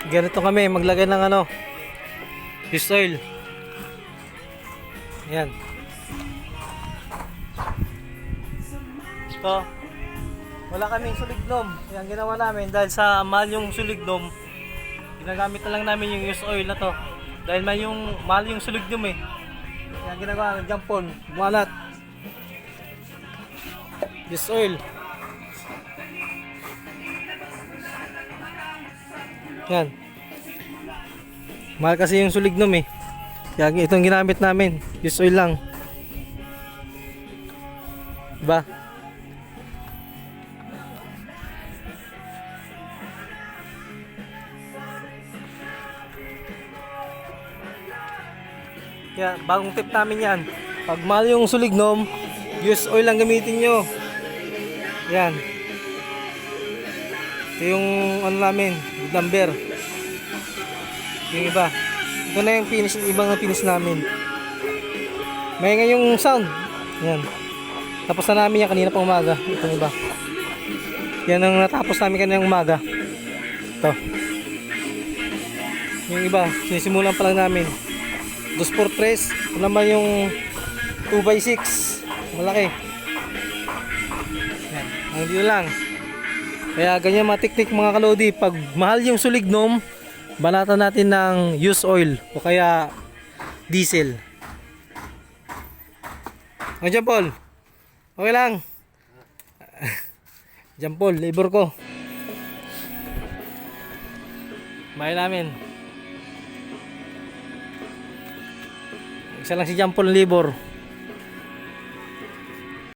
Ganito kami maglagay ng ano, used oil. Yan. Ito, wala kaming sulignom. Yan ginawa namin dahil sa mahal yung sulignom. Ginagamit na lang namin yung used oil na to. Dahil mahal yung sulignom eh. Yan ginagawa namin, jampon, bumalat. Used oil. Yan. Mahal kasi yung sulignom eh. Kaya itong ginamit namin, used oil lang. Diba? Kaya bagong tip namin yan. Pag mahal yung sulignom, used oil lang gamitin nyo. Yan. Ito yung ano namin, number. Yung iba. Ito na yung finish, ibang finish namin. May ngayong sound. Yan. Tapos na namin yan kanina pang umaga. Itong iba. Yan ang natapos namin kanina umaga. Ito. Yung iba, sinisimulan pa lang namin. 2x3. Ito naman yung 2x6. Malaki. Yan. Ang dito lang. Kaya ganyan mga teknik mga kalodi. Pag mahal yung sulignom, balatan natin ng used oil o kaya diesel. O John Paul, okay lang. John Paul, labor ko. Mahal namin. Isa lang si John Paul labor.